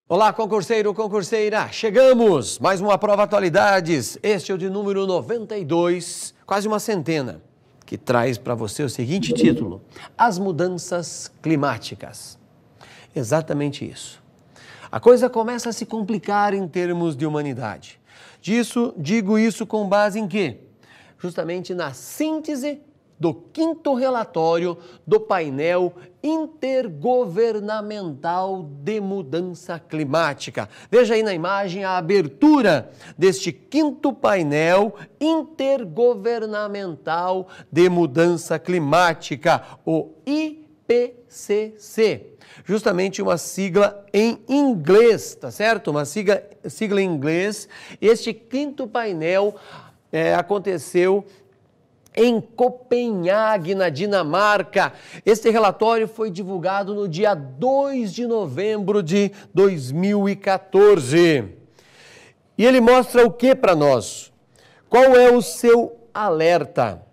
Olá, concurseiro, concurseira, chegamos! Mais uma prova atualidades, este é o de número 92, quase uma centena, que traz para você o seguinte título: As mudanças climáticas. Exatamente isso. A coisa começa a se complicar em termos de humanidade. Digo isso com base em quê? Justamente na síntese do 5º relatório do painel intergovernamental de mudança climática. Veja aí na imagem a abertura deste 5º painel intergovernamental de mudança climática, o IPCC. Justamente uma sigla em inglês, tá certo? Uma sigla em inglês. Este 5º painel aconteceu em Copenhague, na Dinamarca. Este relatório foi divulgado no dia 2 de novembro de 2014. E ele mostra o que para nós? Qual é o seu alerta?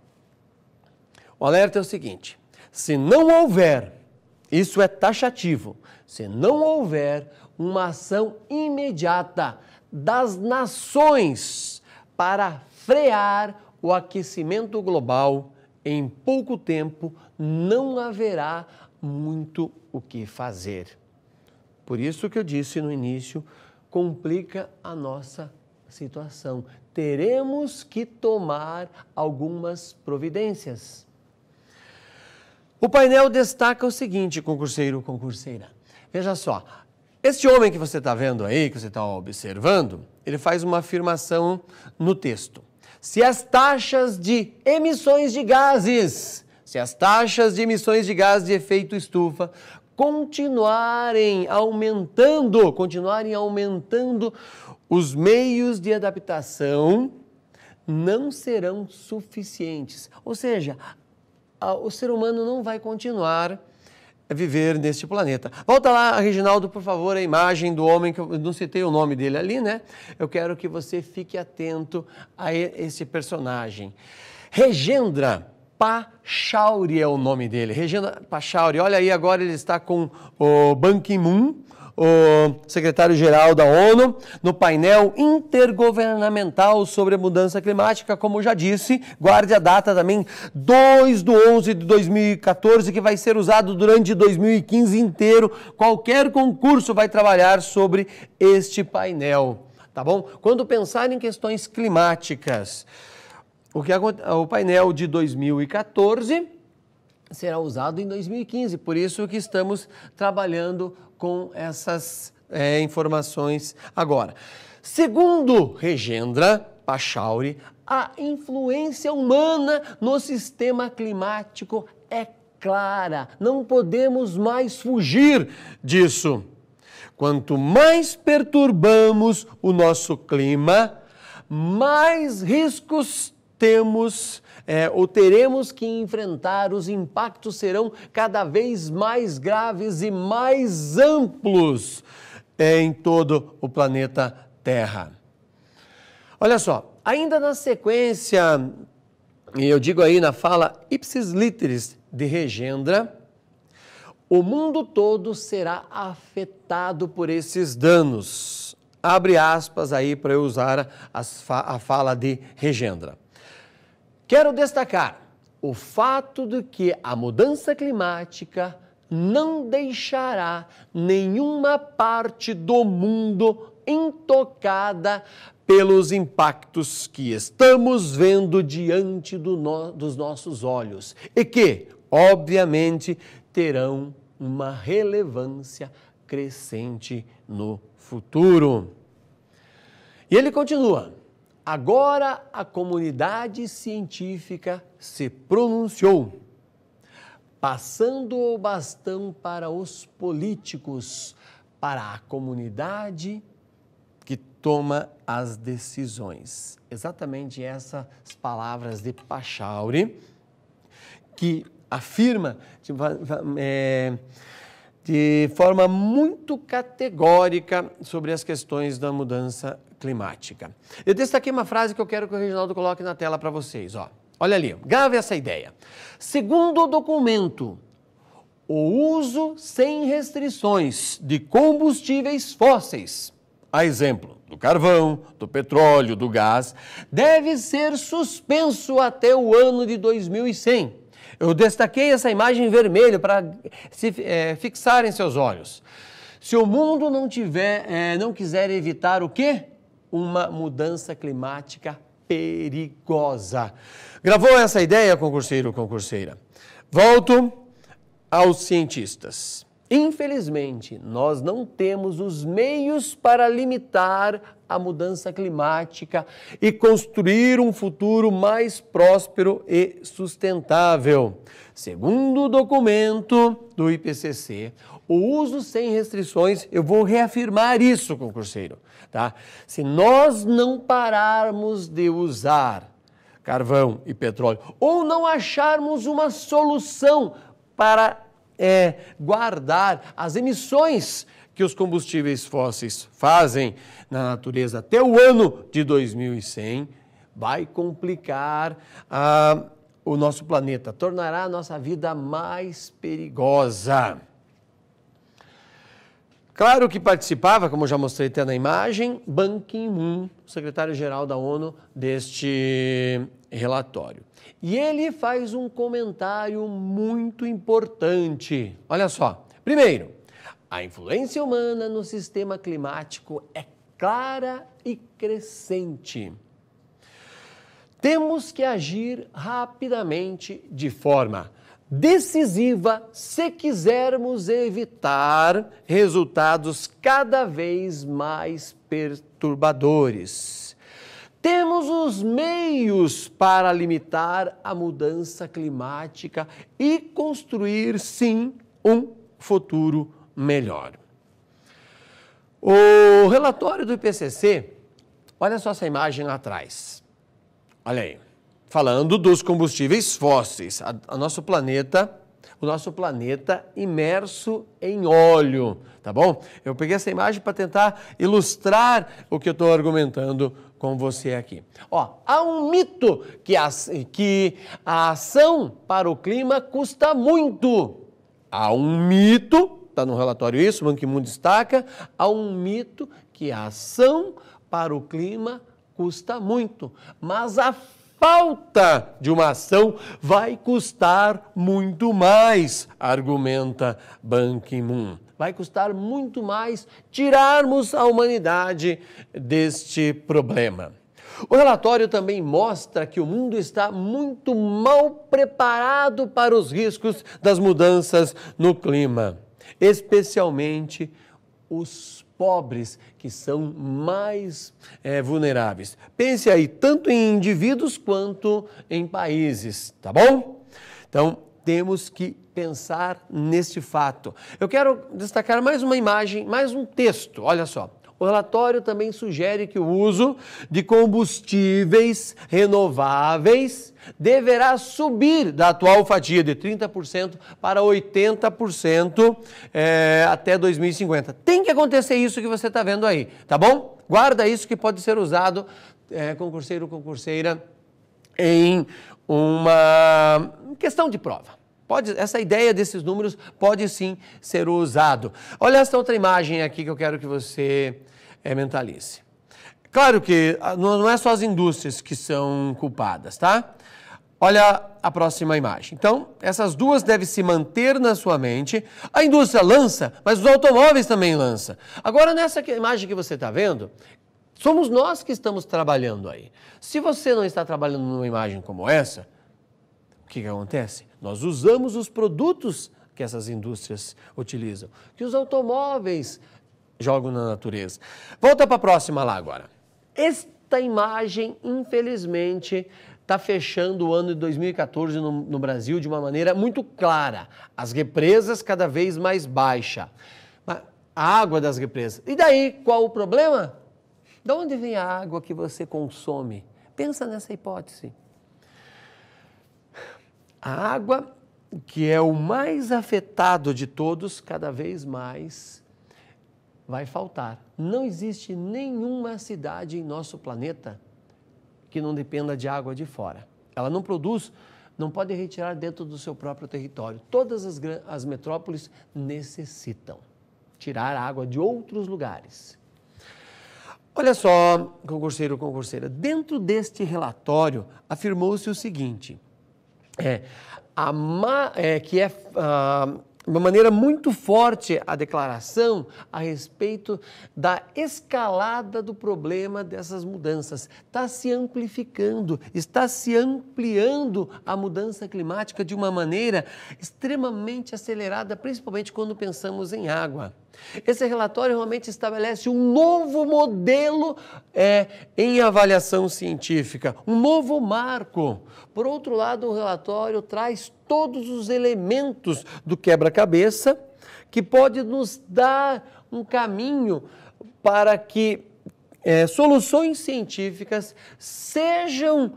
O alerta é o seguinte: se não houver, isso é taxativo, se não houver uma ação imediata das nações para frear o aquecimento global, em pouco tempo não haverá muito o que fazer. Por isso que eu disse no início, complica a nossa situação. Teremos que tomar algumas providências. O painel destaca o seguinte, concurseiro, concurseira. Veja só, este homem que você está vendo aí, que você está observando, ele faz uma afirmação no texto. Se as taxas de emissões de gases de efeito estufa continuarem aumentando, os meios de adaptação não serão suficientes. Ou seja, o ser humano não vai continuar a viver neste planeta. Volta lá, Reginaldo, por favor, a imagem do homem, que eu não citei o nome dele ali, né? Eu quero que você fique atento a esse personagem. Rajendra Pachauri é o nome dele. Rajendra Pachauri, olha aí, agora ele está com o Ban Ki-moon, o secretário-geral da ONU, no painel intergovernamental sobre a mudança climática, como já disse, guarde a data também, 2/11/2014, que vai ser usado durante 2015 inteiro. Qualquer concurso vai trabalhar sobre este painel, tá bom? Quando pensar em questões climáticas, o painel de 2014 será usado em 2015, por isso que estamos trabalhando com essas informações agora. Segundo Rajendra Pachauri, a influência humana no sistema climático é clara, não podemos mais fugir disso. Quanto mais perturbamos o nosso clima, mais riscos teremos que enfrentar. Os impactos serão cada vez mais graves e mais amplos em todo o planeta Terra. Olha só, ainda na sequência, e eu digo aí na fala ipsis literis de Rajendra, o mundo todo será afetado por esses danos. Abre aspas aí para eu usar a fala de Rajendra. Quero destacar o fato de que a mudança climática não deixará nenhuma parte do mundo intocada pelos impactos que estamos vendo diante dos nossos olhos e que, obviamente, terão uma relevância crescente no futuro. E ele continua: agora a comunidade científica se pronunciou, passando o bastão para os políticos, para a comunidade que toma as decisões. Exatamente essas palavras de Pachauri, que afirma de forma muito categórica sobre as questões da mudança climática. Eu destaquei uma frase que eu quero que o Reginaldo coloque na tela para vocês. Olha ali, grave essa ideia. Segundo o documento, o uso sem restrições de combustíveis fósseis, a exemplo do carvão, do petróleo, do gás, deve ser suspenso até o ano de 2100. Eu destaquei essa imagem em vermelho para se fixar em seus olhos. Se o mundo não quiser evitar o quê? Uma mudança climática perigosa. Gravou essa ideia, concurseiro ou concurseira? Volto aos cientistas. Infelizmente, nós não temos os meios para limitar a mudança climática e construir um futuro mais próspero e sustentável. Segundo o documento do IPCC, o uso sem restrições, eu vou reafirmar isso, concurseiro, tá? Se nós não pararmos de usar carvão e petróleo, ou não acharmos uma solução para guardar as emissões que os combustíveis fósseis fazem na natureza até o ano de 2100, vai complicar o nosso planeta, tornará a nossa vida mais perigosa. Claro que participava, como já mostrei até na imagem, Ban Ki-moon, secretário-geral da ONU, deste relatório. E ele faz um comentário muito importante. Olha só. Primeiro, a influência humana no sistema climático é clara e crescente. Temos que agir rapidamente de forma decisiva se quisermos evitar resultados cada vez mais perturbadores. Temos os meios para limitar a mudança climática e construir, sim, um futuro melhor. O relatório do IPCC, olha só essa imagem lá atrás. Olha aí, falando dos combustíveis fósseis, o nosso planeta imerso em óleo, tá bom? Eu peguei essa imagem para tentar ilustrar o que eu estou argumentando com você aqui. Ó, há um mito que a ação para o clima custa muito. Há um mito, está no relatório isso, o Ban Ki-moon destaca, há um mito que a ação para o clima custa muito, mas a falta de uma ação vai custar muito mais, argumenta Ban Ki-moon. Vai custar muito mais tirarmos a humanidade deste problema. O relatório também mostra que o mundo está muito mal preparado para os riscos das mudanças no clima, especialmente os pobres, que são mais vulneráveis. Pense aí, tanto em indivíduos quanto em países, tá bom? Então, temos que pensar neste fato. Eu quero destacar mais uma imagem, mais um texto, olha só. O relatório também sugere que o uso de combustíveis renováveis deverá subir da atual fatia de 30% para 80% até 2050. Tem que acontecer isso que você está vendo aí, tá bom? Guarda isso que pode ser usado, concurseiro, concurseira, em uma questão de prova. Essa ideia desses números pode sim ser usado. Olha essa outra imagem aqui que eu quero que você mentalize. Claro que não é só as indústrias que são culpadas, tá? Olha a próxima imagem. Então, essas duas devem se manter na sua mente. A indústria lança, mas os automóveis também lançam. Agora, nessa imagem que você está vendo, somos nós que estamos trabalhando aí. Se você não está trabalhando numa imagem como essa, o que acontece? Nós usamos os produtos que essas indústrias utilizam, que os automóveis jogam na natureza. Volta para a próxima lá agora. Esta imagem, infelizmente, está fechando o ano de 2014 no Brasil de uma maneira muito clara. As represas cada vez mais baixa. A água das represas. E daí, qual o problema? De onde vem a água que você consome? Pensa nessa hipótese. A água, que é o mais afetado de todos, cada vez mais vai faltar. Não existe nenhuma cidade em nosso planeta que não dependa de água de fora. Ela não produz não pode retirar dentro do seu próprio território. Todas as metrópoles necessitam tirar água de outros lugares. Olha só, concurseiro, concurseira, dentro deste relatório afirmou-se o seguinte, uma maneira muito forte a declaração a respeito da escalada do problema dessas mudanças. Está se amplificando, está se ampliando a mudança climática de uma maneira extremamente acelerada, principalmente quando pensamos em água. Esse relatório realmente estabelece um novo modelo em avaliação científica, um novo marco. Por outro lado, o relatório traz todos os elementos do quebra-cabeça que pode nos dar um caminho para que soluções científicas sejam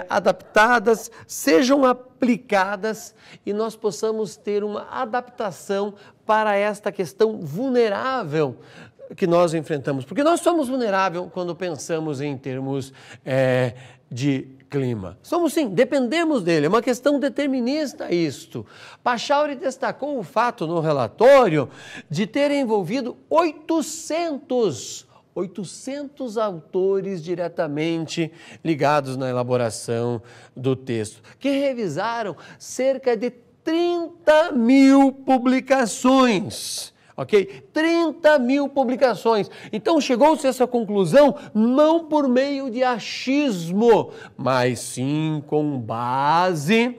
adaptadas, sejam aplicadas e nós possamos ter uma adaptação para esta questão vulnerável que nós enfrentamos. Porque nós somos vulneráveis quando pensamos em termos de clima. Somos sim, dependemos dele, é uma questão determinista isto. Pachauri destacou o fato no relatório de ter envolvido 800 autores diretamente ligados na elaboração do texto, que revisaram cerca de 30 mil publicações, ok? 30 mil publicações. Então chegou-se a essa conclusão não por meio de achismo, mas sim com base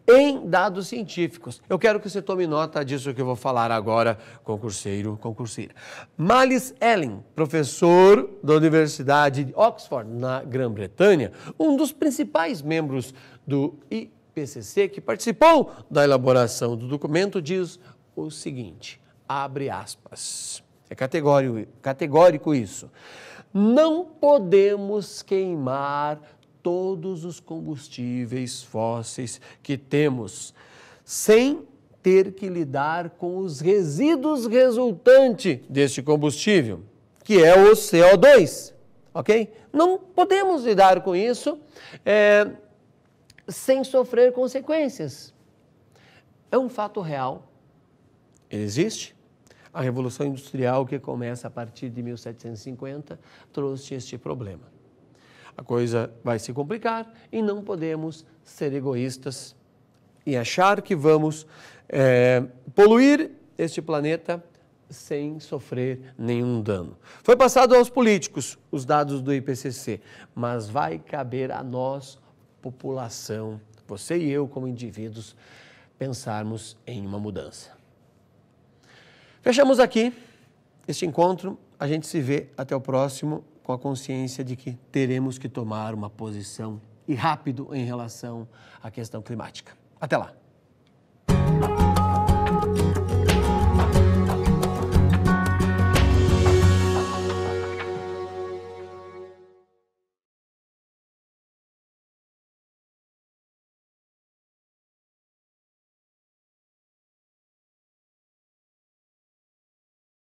em dados científicos. Eu quero que você tome nota disso que eu vou falar agora, concurseiro, concurseira. Malice Ellen, professor da Universidade de Oxford, na Grã-Bretanha, um dos principais membros do IPCC, que participou da elaboração do documento, diz o seguinte, abre aspas, é categórico isso, não podemos queimar todos os combustíveis fósseis que temos, sem ter que lidar com os resíduos resultantes deste combustível, que é o CO2, ok? Não podemos lidar com isso sem sofrer consequências. É um fato real, ele existe. A Revolução Industrial, que começa a partir de 1750, trouxe este problema. A coisa vai se complicar e não podemos ser egoístas e achar que vamos poluir este planeta sem sofrer nenhum dano. Foi passado aos políticos os dados do IPCC, mas vai caber a nós, população, você e eu como indivíduos, pensarmos em uma mudança. Fechamos aqui este encontro, a gente se vê até o próximo, com a consciência de que teremos que tomar uma posição e rápido em relação à questão climática. Até lá!